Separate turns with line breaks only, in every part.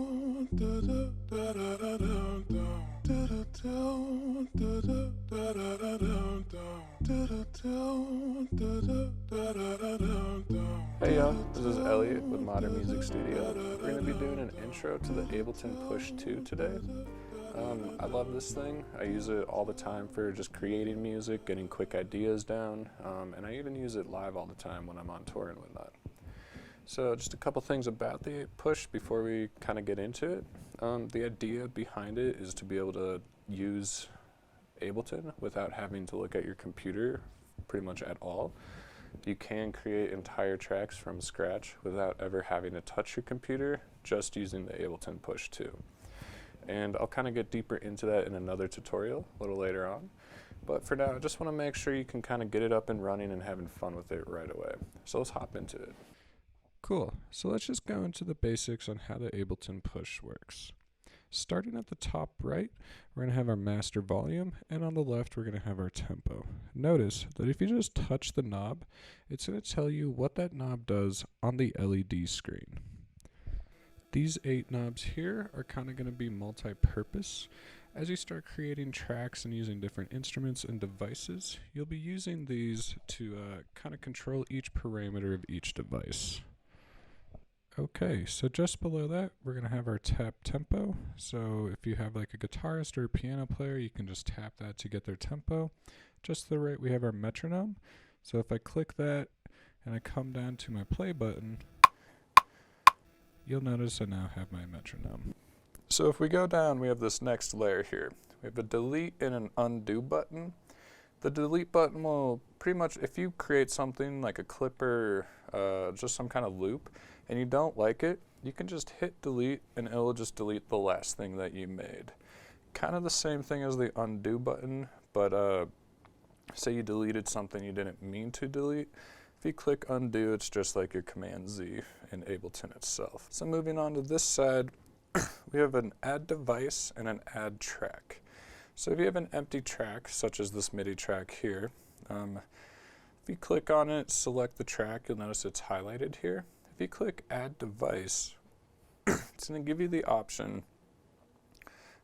Hey y'all, this is Elliot with Modern Music Studio. We're going to be doing an intro to the Ableton Push 2 today. I love this thing. I use it all the time for just creating music, getting quick ideas down, and I even use it live all the time when I'm on tour and whatnot. So just a couple things about the Push before we kind of get into it. The idea behind it is to be able to use Ableton without having to look at your computer pretty much at all. You can create entire tracks from scratch without ever having to touch your computer, just using the Ableton Push 2. And I'll kind of get deeper into that in another tutorial a little later on. But for now, I just want to make sure you can kind of get it up and running and having fun with it right away. So let's hop into it. Cool, so let's just go into the basics on how the Ableton Push works. Starting at the top right, we're going to have our master volume, and on the left we're going to have our tempo. Notice that if you just touch the knob, it's going to tell you what that knob does on the LED screen. These 8 knobs here are kind of going to be multi-purpose. As you start creating tracks and using different instruments and devices, you'll be using these to kind of control each parameter of each device. Okay, so just below that, we're going to have our tap tempo. So if you have like a guitarist or a piano player, you can just tap that to get their tempo. Just to the right, we have our metronome. So if I click that and I come down to my play button, you'll notice I now have my metronome. So if we go down, we have this next layer here. We have a delete and an undo button. The delete button will pretty much, if you create something like a clip or just some kind of loop, and you don't like it, you can just hit delete and it'll just delete the last thing that you made. Kind of the same thing as the undo button, but say you deleted something you didn't mean to delete. If you click undo, it's just like your Command Z in Ableton itself. So moving on to this side, we have an add device and an add track. So if you have an empty track, such as this MIDI track here, if you click on it, select the track, you'll notice it's highlighted here. If you click Add Device, it's going to give you the option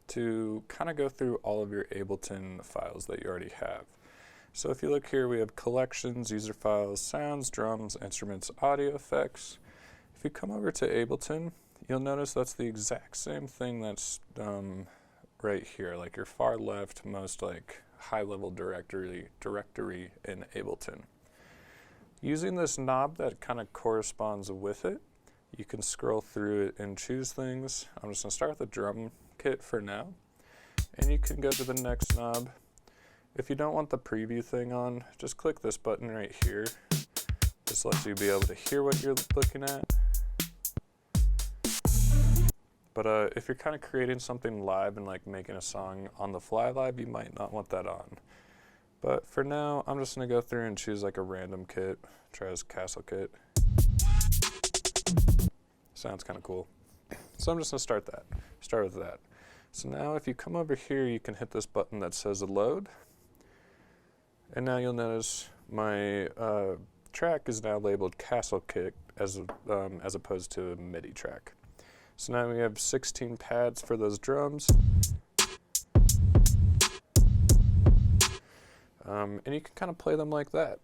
to kind of go through all of your Ableton files that you already have. So if you look here, we have collections, user files, sounds, drums, instruments, audio effects. If you come over to Ableton, you'll notice that's the exact same thing that's right here, like your far left most like high-level directory in Ableton. Using this knob that kind of corresponds with it, you can scroll through it and choose things. I'm just going to start with the drum kit for now, and you can go to the next knob. If you don't want the preview thing on, just click this button right here. This lets you be able to hear what you're looking at. But if you're kind of creating something live and like making a song on the fly live, you might not want that on. But for now, I'm just going to go through and choose like a random kit. Try this Castle kit. Sounds kind of cool. So I'm just going to start with that. So now if you come over here, you can hit this button that says load. And now you'll notice my track is now labeled Castle kit as opposed to a MIDI track. So now we have 16 pads for those drums. And you can kind of play them like that.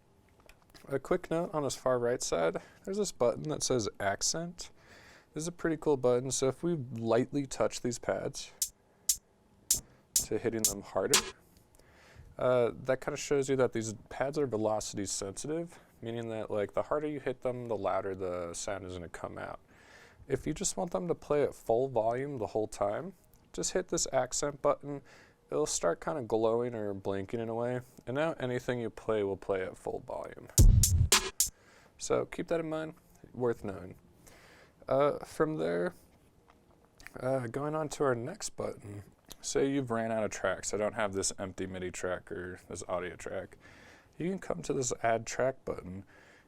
A quick note on this far right side, there's this button that says accent. This is a pretty cool button, so if we lightly touch these pads to hitting them harder, that kind of shows you that these pads are velocity sensitive, meaning that like the harder you hit them, the louder the sound is going to come out. If you just want them to play at full volume the whole time, just hit this accent button. It'll start kind of glowing or blinking in a way, and now anything you play will play at full volume. So keep that in mind, worth knowing. From there, going on to our next button, say you've ran out of tracks. I don't have this empty MIDI track or this audio track. You can come to this Add Track button,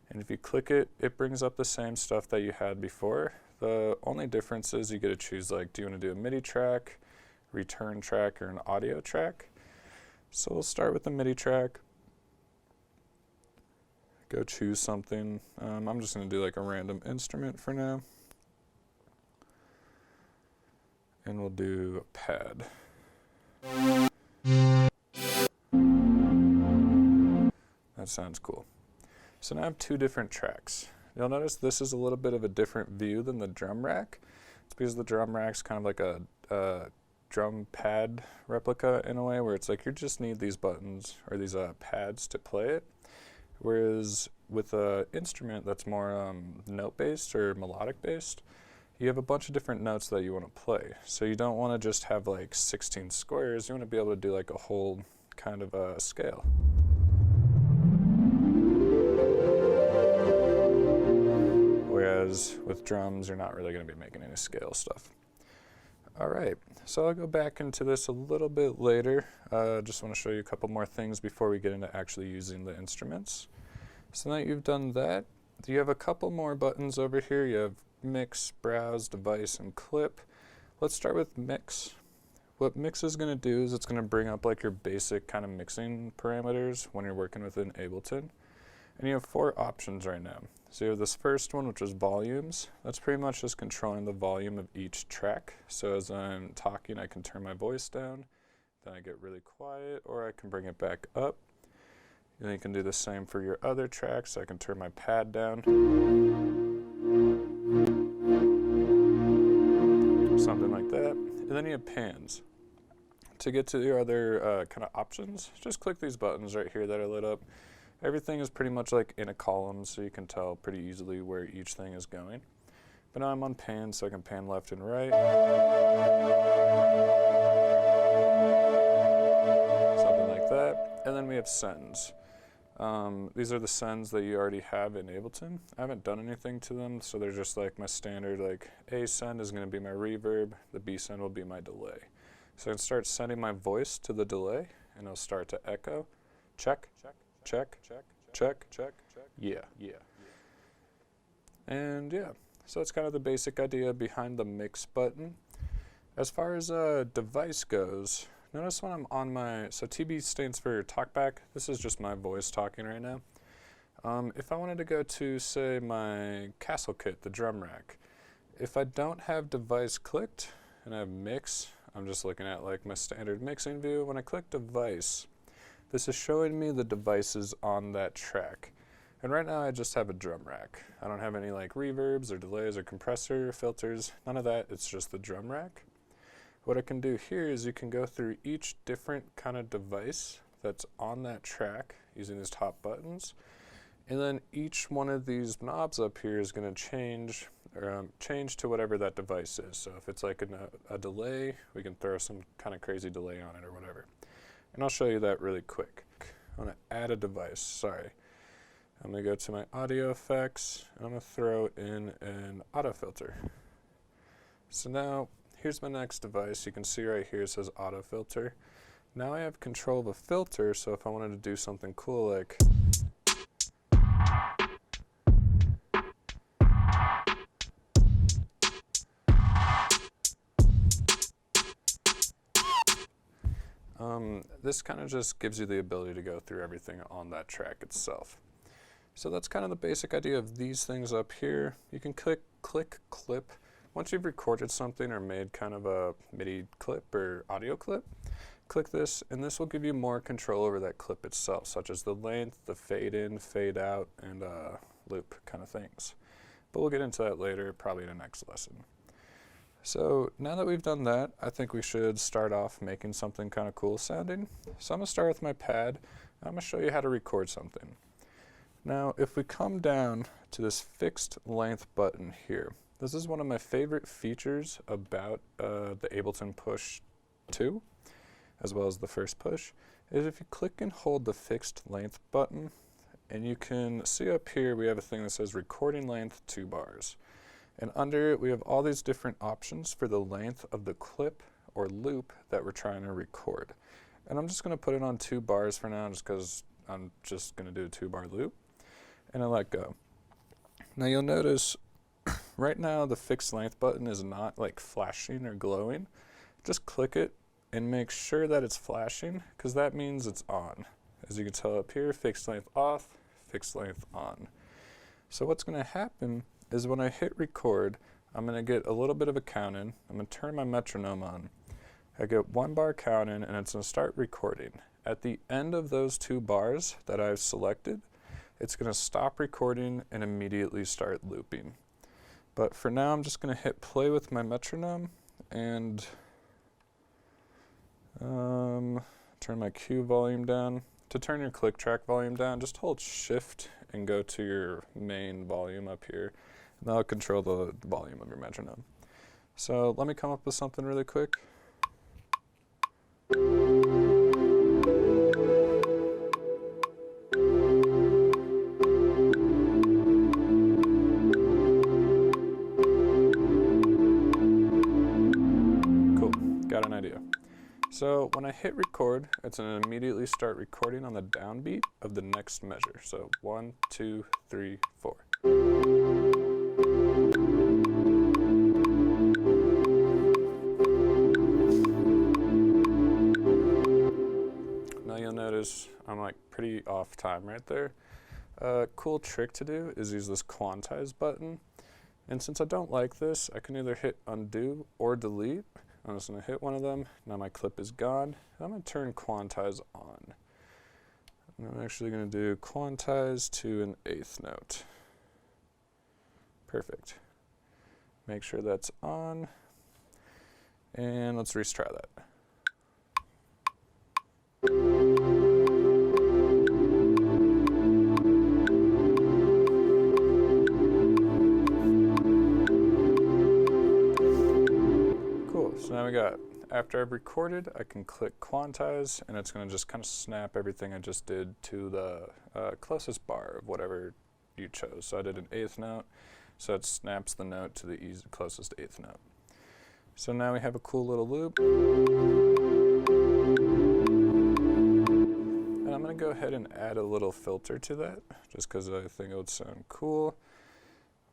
and if you click it, it brings up the same stuff that you had before. The only difference is you get to choose like, do you want to do a MIDI track, return track, or an audio track? So we'll start with the MIDI track. Go choose something. I'm just going to do like a random instrument for now. and we'll do pad. That sounds cool. So now I have two different tracks. You'll notice this is a little bit of a different view than the drum rack. It's because the drum rack's kind of like a drum pad replica in a way, where it's like you just need these buttons or these pads to play it. Whereas with an instrument that's more note-based or melodic-based, you have a bunch of different notes that you want to play. So you don't want to just have like 16 squares, you want to be able to do like a whole kind of a scale. Whereas with drums, you're not really going to be making any scale stuff. All right, so I'll go back into this a little bit later. Just want to show you a couple more things before we get into actually using the instruments. So now that you've done that, you have a couple more buttons over here. You have mix, browse, device, and clip. Let's start with mix. What mix is going to do is it's going to bring up like your basic kind of mixing parameters when you're working within Ableton. And you have 4 options right now. So you have this first one, which is volumes. That's pretty much just controlling the volume of each track. So as I'm talking, I can turn my voice down, then I get really quiet, or I can bring it back up. And you can do the same for your other tracks. I can turn my pad down. Something like that. And then you have pans. To get to your other kind of options, just click these buttons right here that are lit up. Everything is pretty much like in a column, so you can tell pretty easily where each thing is going. But now I'm on pan, so I can pan left and right. Something like that. And then we have sends. These are the sends that you already have in Ableton. I haven't done anything to them, so they're just like my standard, like A send is going to be my reverb, the B send will be my delay. So I can start sending my voice to the delay, and it'll start to echo. Check, check, check, check, check, check, check. Yeah, yeah. And yeah, so that's kind of the basic idea behind the mix button. As far as device goes, notice when I'm on my, so TB stands for talkback. This is just my voice talking right now. If I wanted to go to, say, my castle kit, the drum rack, if I don't have device clicked and I have mix, I'm just looking at like my standard mixing view. When I click device, this is showing me the devices on that track. And right now I just have a drum rack. I don't have any like reverbs or delays or compressor, filters, none of that. It's just the drum rack. What I can do here is you can go through each different kind of device that's on that track using these top buttons. And then each one of these knobs up here is going to change to whatever that device is. So if it's like a delay, we can throw some kind of crazy delay on it or whatever. And I'll show you that really quick. I want to add a device, sorry. I'm going to go to my audio effects, and I'm going to throw in an auto filter. So now, here's my next device. You can see right here it says auto filter. Now I have control of a filter, so if I wanted to do something cool like this kind of just gives you the ability to go through everything on that track itself. So that's kind of the basic idea of these things up here. You can click clip. Once you've recorded something or made kind of a MIDI clip or audio clip, click this, and this will give you more control over that clip itself, such as the length, the fade in, fade out, and loop kind of things. But we'll get into that later, probably in the next lesson. So now that we've done that, I think we should start off making something kind of cool sounding. So I'm going to start with my pad. I'm going to show you how to record something. Now, if we come down to this fixed length button here, this is one of my favorite features about the Ableton Push 2, as well as the first push, is if you click and hold the fixed length button, and you can see up here we have a thing that says recording length 2 bars. And under it we have all these different options for the length of the clip or loop that we're trying to record. And I'm just going to put it on 2 bars for now, just because I'm just going to do a 2-bar loop. And I let go. Now you'll notice right now the fixed length button is not like flashing or glowing. Just click it and make sure that it's flashing, because that means it's on. As you can tell up here, fixed length off, fixed length on. So what's going to happen is when I hit record, I'm going to get a little bit of a count in. I'm going to turn my metronome on. I get 1 bar count in, and it's going to start recording. At the end of those 2 bars that I've selected, it's going to stop recording and immediately start looping. But for now, I'm just going to hit play with my metronome and turn my cue volume down. To turn your click track volume down, just hold shift and go to your main volume up here. And that'll control the volume of your metronome. So let me come up with something really quick. Cool, got an idea. So when I hit record, it's going to immediately start recording on the downbeat of the next measure. So 1, 2, 3, 4. Now you'll notice I'm like pretty off time right there. A cool trick to do is use this Quantize button. And since I don't like this, I can either hit undo or delete. I'm just going to hit one of them. Now my clip is gone. I'm going to turn Quantize on. And I'm actually going to do Quantize to an 8th note. Perfect. Make sure that's on. And let's retry that. So now we got, after I've recorded, I can click Quantize, and it's going to just kind of snap everything I just did to the closest bar of whatever you chose. So I did an 8th note, so it snaps the note to the closest 8th note. So now we have a cool little loop. And I'm going to go ahead and add a little filter to that, just because I think it would sound cool.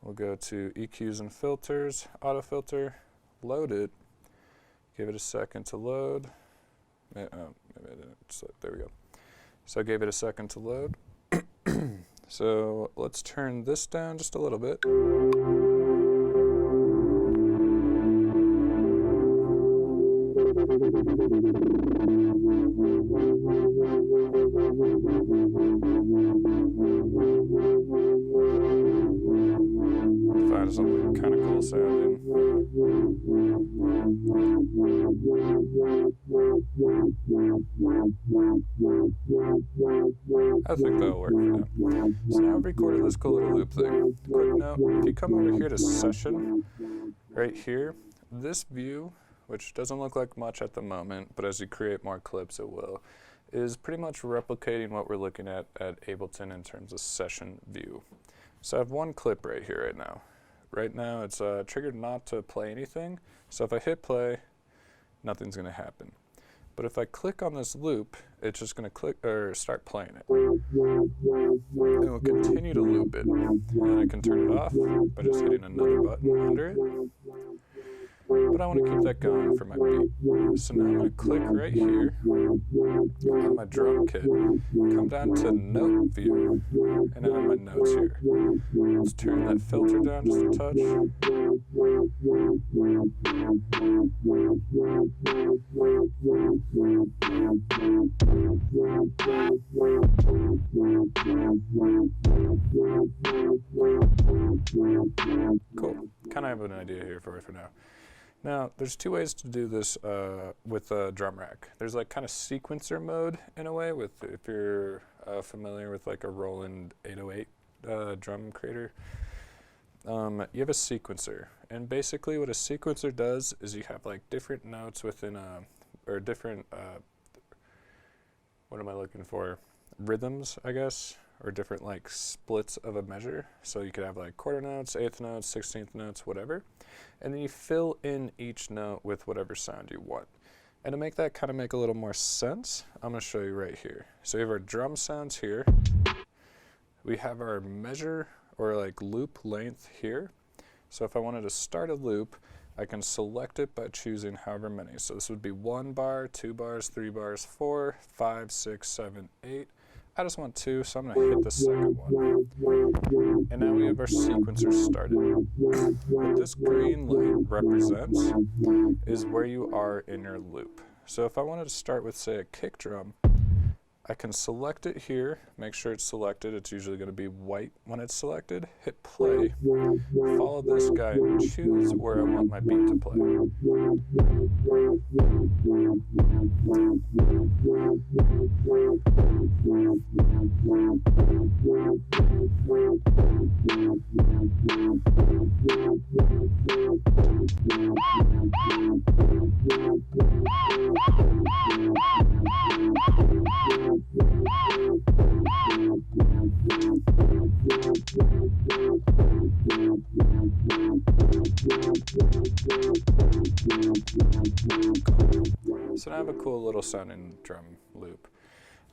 We'll go to EQs and filters, auto filter, load it. Give it a second to load. Maybe I didn't. So there we go. So I gave it a second to load. So let's turn this down just a little bit. Find something kind of cool sounding. I think that'll work for now. So now I've recorded this cool little loop thing. Quick note, if you come over here to session, right here, this view, which doesn't look like much at the moment, but as you create more clips it will, is pretty much replicating what we're looking at Ableton in terms of session view. So I have one clip right here right now. Right now it's triggered not to play anything, so if I hit play, nothing's going to happen. But if I click on this loop, it's just going to click or start playing it. And it will continue to loop it. And then I can turn it off by just hitting another button under it. But I want to keep that going for my beat. So now I'm going to click right here on my drum kit, come down to note view, and now I have my notes here. Let's turn that filter down just a touch. Cool. Kind of have an idea here for now. Now, there's 2 ways to do this with a drum rack. There's like kind of sequencer mode in a way, with if you're familiar with like a Roland 808 drum creator. You have a sequencer, and basically what a sequencer does is you have like different notes within or different, what am I looking for? Rhythms, I guess, or different like splits of a measure. So you could have like quarter notes, 8th notes, 16th notes, whatever. And then you fill in each note with whatever sound you want. And to make that kind of make a little more sense, I'm going to show you right here. So we have our drum sounds here. We have our measure or like loop length here. So if I wanted to start a loop, I can select it by choosing however many. So this would be 1 bar, 2 bars, 3 bars, 4, 5, 6, 7, 8. I just want 2, so I'm going to hit the second one. And now we have our sequencer started. What this green light represents is where you are in your loop. So if I wanted to start with, say, a kick drum, I can select it here, make sure it's selected. It's usually going to be white when it's selected. Hit play, follow this guy, and choose where I want my beat to play. So now I have a cool little sounding drum loop.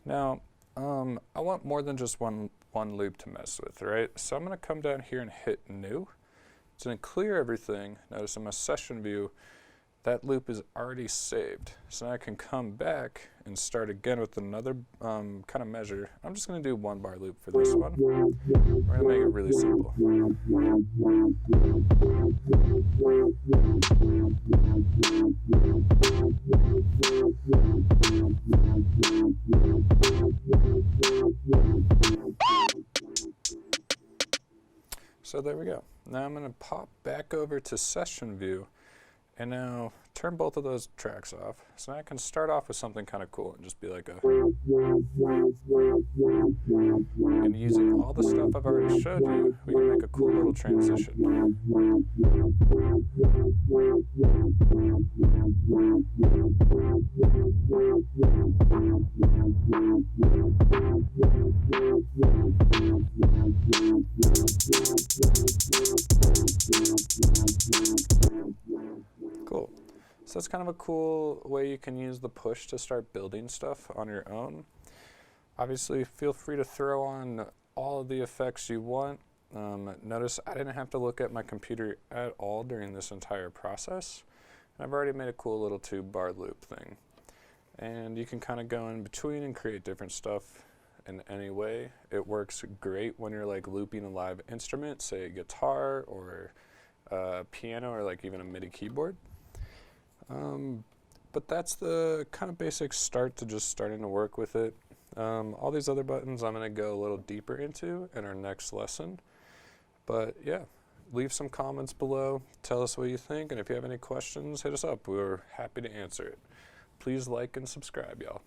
Now, I want more than just one loop to mess with, right? So I'm going to come down here and hit new. It's going to clear everything. Notice in my session view, that loop is already saved. So now I can come back and start again with another kind of measure. I'm just going to do 1 bar loop for this one. We're going to make it really simple. So there we go. Now I'm going to pop back over to session view and now turn both of those tracks off. So now I can start off with something kind of cool and just be like a... And using all the stuff I've already showed you, we can make a cool little transition. Cool. So that's kind of a cool way you can use the push to start building stuff on your own. Obviously, feel free to throw on all of the effects you want. Notice I didn't have to look at my computer at all during this entire process. And I've already made a cool little 2-bar loop thing. And you can kind of go in between and create different stuff in any way. It works great when you're like looping a live instrument, say a guitar or a piano or like even a MIDI keyboard. But that's the kind of basic start to just starting to work with it. All these other buttons I'm going to go a little deeper into in our next lesson. But yeah, leave some comments below. Tell us what you think. And if you have any questions, hit us up. We're happy to answer it. Please like and subscribe, y'all.